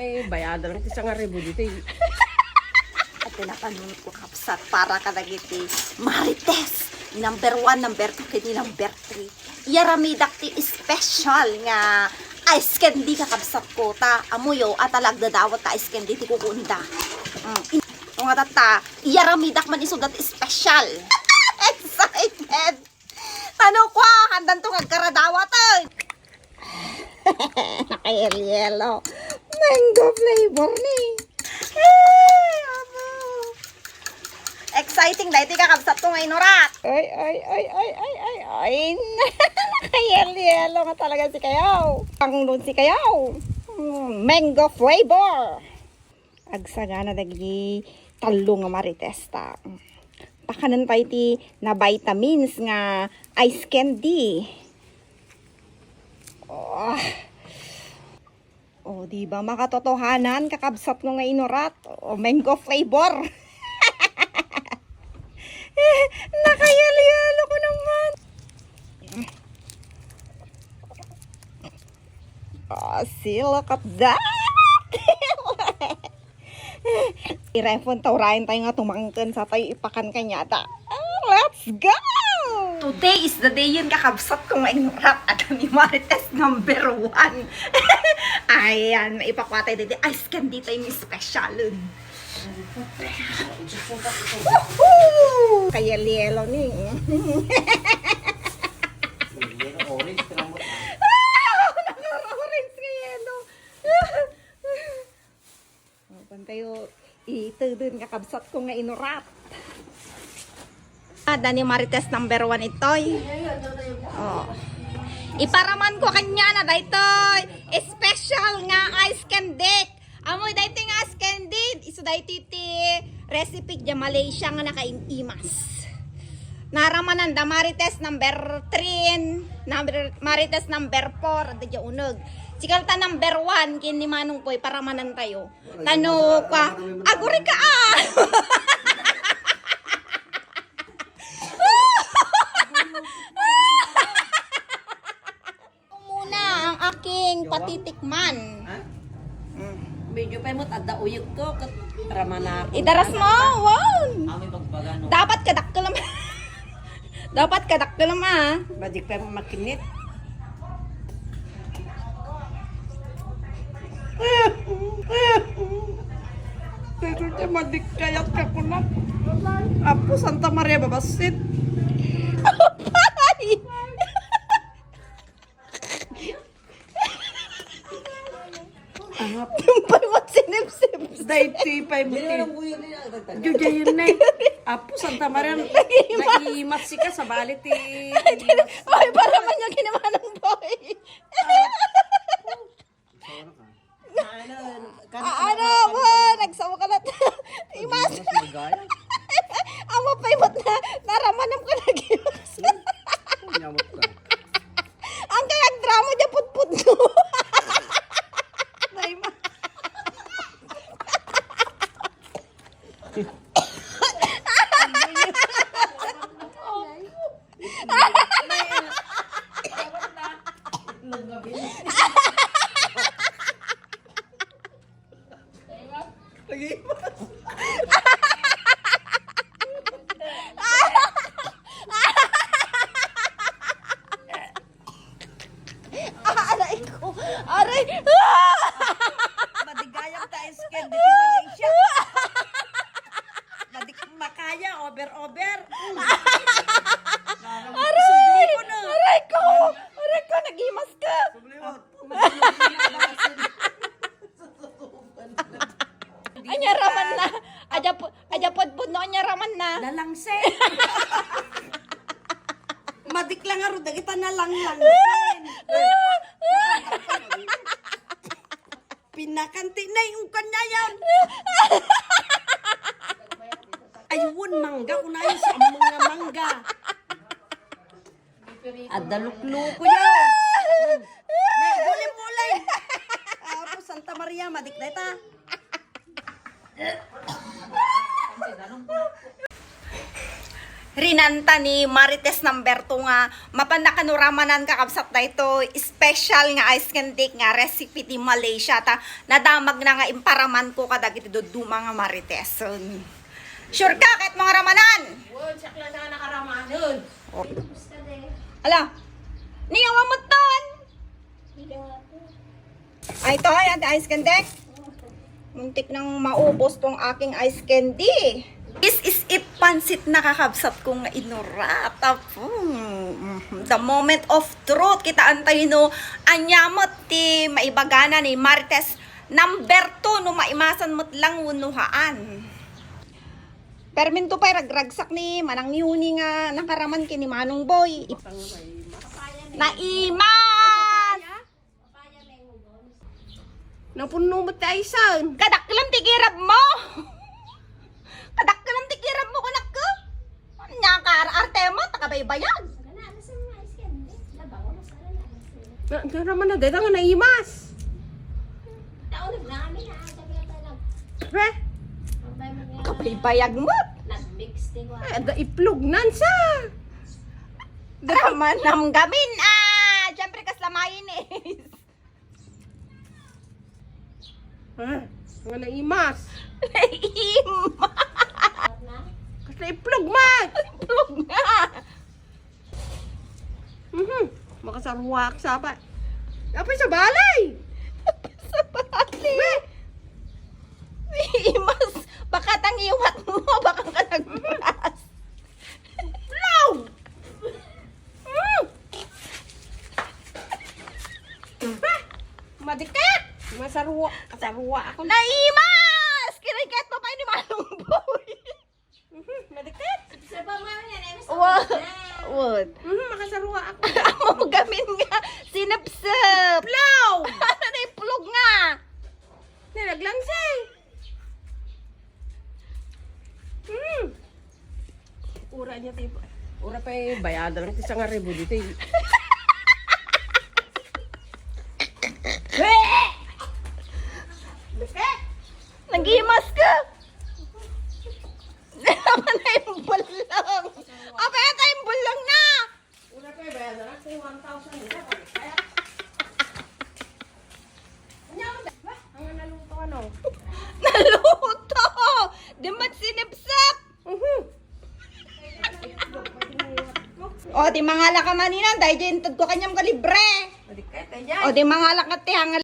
may bayada lang. Isang aribo dito. At tinatanong ko kapsat para ka nagiti Marites. Number 1, number 2, kini number 3. Yaramidak ti special nga ice candy ka kapsat ko ta. Amuyo at talagdadawat ta ice candy ti kukunda. Kung nga tata, yaramidak man isudat special. Excited! Tanong ko, handan to kagkaradawat eh. Nakayelo. Mango flavor ni. Exciting dahil ti kakabsat ko ngayon orat. Ay. Nakayelo nga talaga si Kayaw. Pangulun si Kayaw. Mango flavor. Agsagana dagi talo nga maritesta. Pakanan tayo ti na vitamins nga ice candy. Di ba makatotohanan kakabsat ko nga inorat? Mango flavor. Nakayalo ko naman. Look at that. I-refund taurahin tayo nga tumangkan sa tayo ipakan kanyata. Let's go! Today is the day yun kakabsat kong inurat at ni Marites number 1. Ayan, maipakwatay dito. Ice candy tayo yung special. Kaya lielo ni. Orange kaya yelo. Pantayo, ito dun kakabsat ko nga inurat. Dani Marites number 1 itoy. Iparaman ko kanya na daytoy. Special nga ice candy. Amoy daytoy nga ice candy. Isu daytoy ti recipe ja Malaysia nga nakaintimas. Naramanan da Marites number 3, Marites number 4 da unog. Sikalta number 1 kini manong koy paramanan tayo. Tano ka, aguri ka ah. Aking patitikman. Medyo pa mo tada uyog ko para manako. Idaras mo, wow. Dapat kadakkel naman. Dapat kadakkel naman. Badik pa mo makinit. Pero te madik kayat ka ko na. Apo Santa Maria babasit. Yung paimot sinip-sip. Daiti pa mo ti. Juja yun na. Apo Santa Maria naiimat si ka sa balit eh. Ay, para man yung kinamanang boy. Ano mo? Nagsawa ka na. Imas. Amo paimot na. Naramanam ka na gimas. Ang kayang drama niya put-put no. Aray! Madigayang ta isken dito Malaysia. Madik makaya over. Aray! Aray ko! Aray ko! Nagimas ka! Anyaraman na! Ajapod no, anyaraman na! Nalangse. Madik lang aro dagita nalangsen. Pinakanti na yung kanya yan. Ayun, mangga. Unayin sa mga mangga. Adaluklo ko yan. Naigulim-ulay. Apo, Santa Maria, madik na ita. rinanta ni Marites number 2 nga mapandakanuramanan kakabsat na ito special nga ice candy nga recipe di Malaysia ta nadamag na nga imparaman ko kadag iti duduma nga Marites. Sure ka kahit mga ramanan? Wala, sakla na nakaramanon. Ala, niyawa mo ton! Ay, ito ay ice candy. Muntik nang maubos tong aking ice candy. This is it pansit nakakabsat kong inurat. The moment of truth. Kita antay no, anyamot ti maibagana ni Marites number 2 no maimasan mo't lang unuhaan. Perminto pa ragragsak ni Manang Yuni nga nakaraman kini Manong Boy. Naimas! Napuno mo tayo son. Kadaklam tigirab mo! Kadaklam tigirab mo kunak ko! Nyakar-arte mo, takabaybayan! Ito naman na, dahil nga naimas. Pre, Kabaybayag mo! ada iplog nansa. Drama nam gamin! Siyempre kaslamayin eh! Nga naimas. Ima! Kasi iplog man. Plug nga! Makasarwak sa pa. Apay sa balay. Sa bali! Imas! Baka tangiwat mo, baka ka nagmas! Blow! Madikit. Masarwa ako. Naimas! Kiriket mo pa ni Manong Boy! Madikit. What? What? Makasarwa ako. Amo gamin nga, sinapsap! Blow! Ano na yung plug nga? Nilaglangsay. Ura niya tipo. Ura pa yung bayadan ng isang aribo dito. Nag-imas ka! Naman na yung bulang! Abay, ata yung bulang na! Ura pa yung bayadan ng 1,000 dito. Ang naluto ano? Naluto! Di mat sinipsap! O, di mangala ka manina, dahil dyan ko kanyang kalibre! Madikit, ayan. O, di mangala ka ti,